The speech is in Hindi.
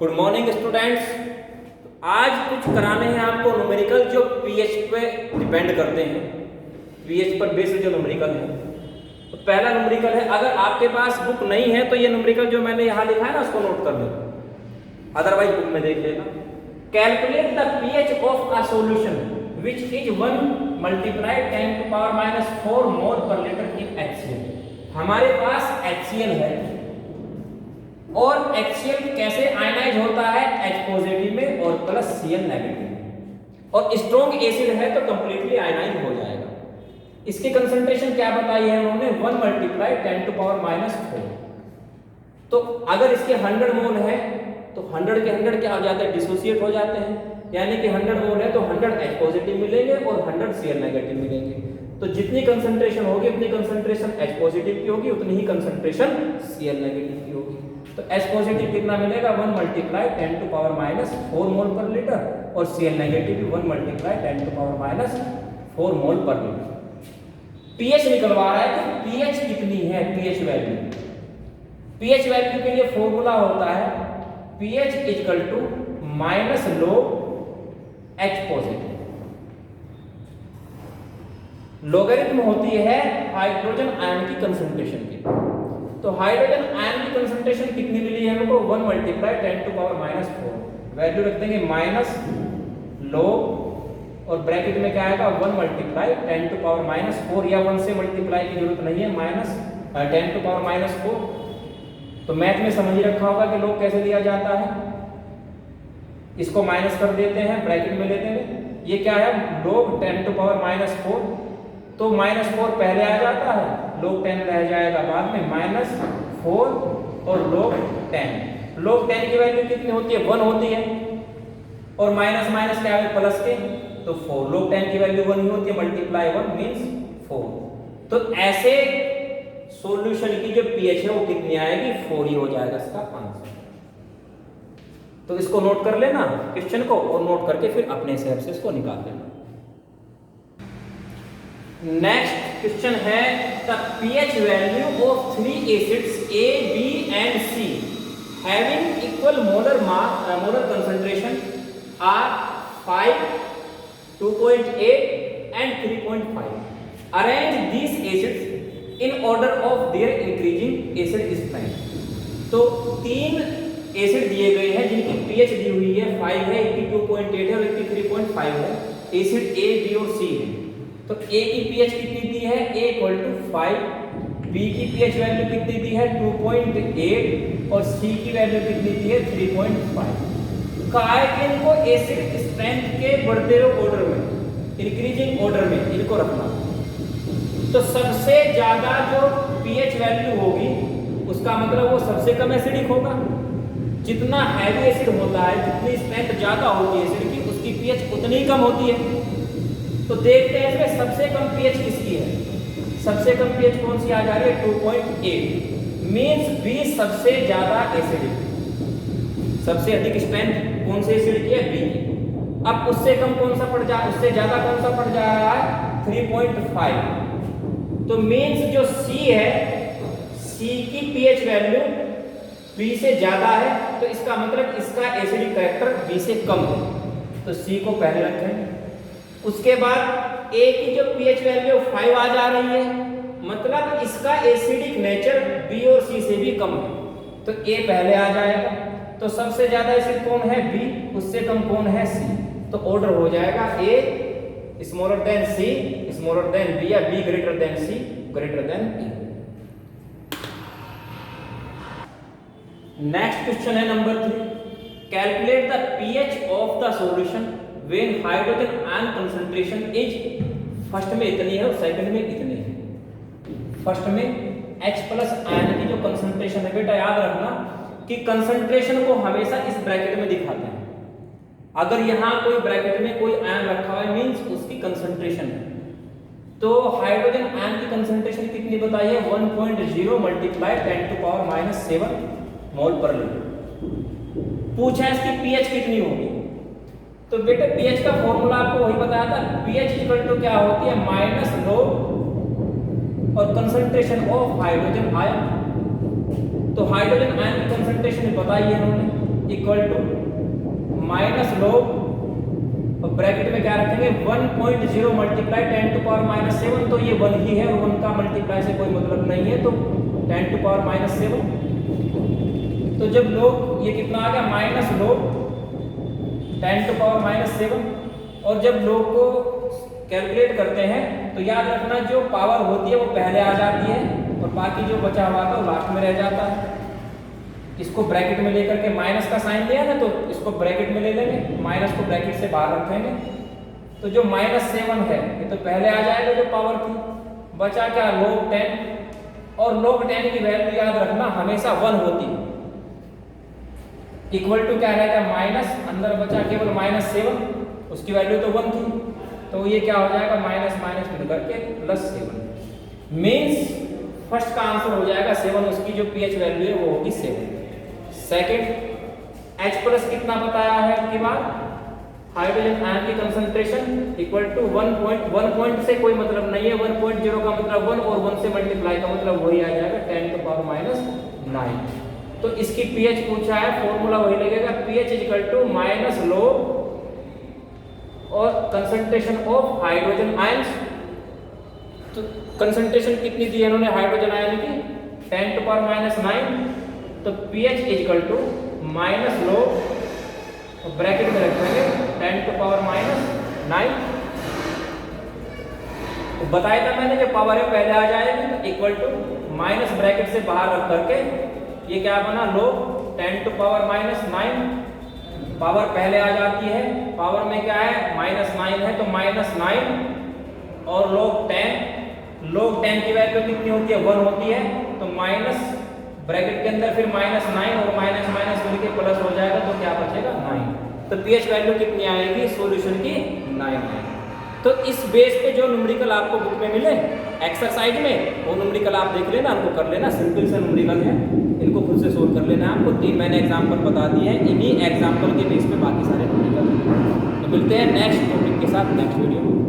Good morning students. आज कुछ कराने हैं आपको न्यूमेरिकल जो पीएच पे डिपेंड करते हैं, पीएच पर बेस्ड जो न्यूमेरिकल है। तो पहला न्यूमेरिकल है, अगर आपके पास बुक नहीं है तो ये न्यूमेरिकल जो मैंने यहाँ लिखा है ना उसको नोट कर लो, अदरवाइज बुक में देख लेना। Calculate the pH of a solution which is 1 multiplied 10 to power minus 4 मोल पर लीटर इन HCl। हमारे पास HCl है और HCl कैसे आयनाइज होता है, H पॉजिटिव में और प्लस Cl नेगेटिव में, और स्ट्रॉन्ग एसिड है तो कंप्लीटली आयनाइज हो जाएगा। इसकी कंसंट्रेशन क्या बताई है उन्होंने, 1 मल्टीप्लाई 10 to power minus 4। तो अगर इसके 100 मोल है तो 100 के 100 क्या हो जाते हैं, डिसोसिएट हो जाते हैं, यानी कि 100 मोल है तो 100 H पॉजिटिव मिलेंगे और 100 Cl नेगेटिव मिलेंगे। तो जितनी कंसंट्रेशन होगी उतनी कंसंट्रेशन H पॉजिटिव की होगी, उतनी ही कंसंट्रेशन Cl नेगेटिव की होगी। तो H पॉजिटिव कितना मिलेगा, 1 मल्टीप्लाई 10 to power minus 4 मोल पर लीटर, और Cl नेगेटिव भी 1 मल्टीप्लाई 10 to power minus 4 मोल पर लीटर। पीएच निकलवा रहा है कि पीएच कितनी है, पीएच वैल्यू। पीएच वैल्यू के लिए फॉर्मूला होता है pH equal to minus log H positive. Logarithm होती है हाइड्रोजन आयन की कंसंट्रेशन की। तो हाइड्रोजन आयन की कंसंट्रेशन कितनी मिली है हमको, 1 multiply 10 to power minus 4। Value रख देंगे माइनस log और ब्रैकेट में क्या आएगा, 1 मल्टीप्लाई 10 to power minus 4, या 1 से मल्टीप्लाई की जरूरत नहीं है, माइनस 10 to power minus 4। तो मैथ में समझ ही रखा होगा कि log कैसे लिया जाता है, इसको माइनस कर देते हैं, ब्रैकेट में लेते हैं। ये क्या है, log 10 to power minus 4, तो -4 पहले आ जाता है, log 10 रह जाएगा बाद में, -4 और log 10। log 10 की वैल्यू कितनी होती है, 1 होती है, और माइनस माइनस क्या है, प्लस के, तो 4। log 10 की वैल्यू 1 ही होती है, मल्टीप्लाई 1 मींस 4। तो ऐसे सॉल्यूशन की जो पीएच है वो कितनी आएगी, 4 ही हो जाएगा इसका आंसर। तो इसको नोट कर लेना क्वेश्चन को, और नोट करके फिर अपने हिसाब से इसको निकाल लेना। नेक्स्ट क्वेश्चन है, the pH value of 3 acids A, B and C having equal molar concentration are 5, 2.8 and 3.5. Arrange these acids in order of their increasing acid strength। तो 3 एसिड दिए गए हैं जिनकी पीएच दी हुई है 5 है, 2.8 है और 3.5 है। एसिड A, B और C है। तो A की पीएच कितनी दी है, A इक्वल टू 5, B की पीएच वैल्यू कितनी दी है 2.8 और C की वैल्यू कितनी दी है 3.5। कहा है कि इनको एसिड स्ट्रेंथ के बढ़ते हुए ऑर्डर में, इंक्रीजिंग ऑर्डर में इनको रखना। तो सबसे ज्यादा जो पीएच वैल्यू होगी उसका मतलब वो सबसे कम एसिडिक होगा। जितना हैवी एसिड होता है, जितनी स्ट्रेंथ ज्यादा होती है एसिड की, उसकी पीएच उतनी ही कम होती है। तो देखते हैं इसमें सबसे कम पीएच किसकी है। सबसे कम पीएच कौन सी आ जा रही है, 2.8, मींस B सबसे ज्यादा एसिडिक। सबसे अधिक स्ट्रेंथ कौन से एसिड की है, B की। अब उससे कम कौन सा पड़ जा, उससे ज्यादा कौन सा पड़ जा रहा है, 3.5। तो मींस जो C है, C की पीएच वैल्यू B से ज्यादा है, तो इसका मतलब इसका एसिडिक कैरेक्टर B से कम है, तो C को पहले रखें। उसके बाद A की जो पीएच वैल्यू 5 आ जा रही है, मतलब इसका एसिडिक नेचर B और C से भी कम है, तो A पहले आ जाएगा। तो सबसे ज्यादा एसिड कौन है, B, उससे कम कौन है, C। तो ऑर्डर हो जाएगा A smaller than C smaller than B, या B greater than C greater than E। Next question है number 3, calculate the pH of the solution when hydrogen ion concentration is, first में इतनी है और सेकंड में इतनी है। फर्स्ट में H प्लस आयन की जो कंसंट्रेशन है, बेटा याद रखना कि कंसंट्रेशन को हमेशा इस ब्रैकेट में दिखाते हैं। अगर यहाँ कोई ब्रैकेट में कोई आयन रखा हुआ है मींस उसकी कंसंट्रेशन है। तो हाइड्रोजन आयन की कंसंट्रेशन कितनी बताई है, 1.0 मल्टीप्लाई 10 to power minus 7 मोल पर लीटर। पूछा है इसकी पीएच कितनी होगी, तो बेटे पीएच का फॉर्मूला आपको वही बताया था, पीएच इक्वल टू क्या होती है, माइनस log और कंसंट्रेशन ऑफ हाइड्रोजन आयन। तो हाइड्रोजन आयन की कंसंट्रेशन बताई है इन्होंने, इक्वल टू माइनस लोग और ब्रैकेट में क्या रखेंगे 1.0 मल्टीप्लाई 10⁻⁷ तो ये 1 ही है और 1 का मल्टीप्लाई से कोई मतलब नहीं है तो 10⁻⁷। तो जब लोग ये कितना आ गया माइनस लोग 10⁻⁷। और जब लोग को कैलकुलेट करते हैं तो याद रखना जो पावर होती है वो पहले आ जाती है और बाकी जो बचा हुआ था वो लास्ट में रह जाता है। इसको ब्रैकेट में लेकर के माइनस का साइन लिया ना तो इसको ब्रैकेट में ले लेंगे, माइनस को ब्रैकेट से बाहर रखेंगे तो जो -7 है ये तो पहले आ जाएगा जो पावर थी। बचा क्या log 10 और log 10 की वैल्यू याद रखना हमेशा 1 होती है। इक्वल टू क्या रहेगा माइनस अंदर बचा केवल -7 उसकी वैल्यू तो 1 थी तो ये क्या हो जाएगा माइनस माइनस मिलकर के +7 मीन्स फर्स्ट का आंसर हो जाएगा 7। उसकी जो pH वैल्यू है वो होगी 7। सेकंड H प्लस कितना बताया है आपकी बात हाइड्रोजन आयन की कंसंट्रेशन इक्वल टू 1 पॉइंट से कोई मतलब नहीं है 1.0 का मतलब 1 और 1 से मल्टीप्लाई का मतलब वही आ जाएगा 10⁻⁹। तो इसकी pH पूछा है फॉर्मूला वही लगेगा pH equal to minus low और कंसंट्रेशन ऑफ हाइड्रोजन आयंस। तो कंसंट्रेशन कितनी दी है इन्होंने हाइड्रोजन आयन की 10⁻⁹। तो pH equal to minus low और ब्रैकेट में रखेंगे 10⁻⁹। तो बताया था मैंने जो पावर है पहले आ जाएगी तो इक्वल टू माइनस ब्रैकेट से बाहर रख करके ये क्या बना लो 10⁻⁹। पावर पहले आ जाती है पावर में क्या है -9 है तो -9 और log 10 की वैल्यू कितनी होती है 1 होती है तो माइनस ब्रैकेट के अंदर फिर -9 और माइनस माइनस मिलके प्लस हो जाएगा तो क्या बचेगा 9। तो pH वैल्यू कितनी आएगी सॉल्यूशन की 9 आएगी। तो इस बेस पे जो न्यूमेरिकल आपको बुक में मिले एक्सरसाइज में वो न्यूमेरिकल आप देख लेना उनको कर लेना सिंपल से न्यूमेरिकल है इनको खुद से सोल्व कर लेना है। आपको 3 मैंने एग्जाम्पल बता दिए हैं इन्हीं एग्जाम्पल के बेस पे बाकी सारे न्यूमेरिकल। तो मिलते हैं नेक्स्ट टॉपिक के साथ नेक्स्ट वीडियो में।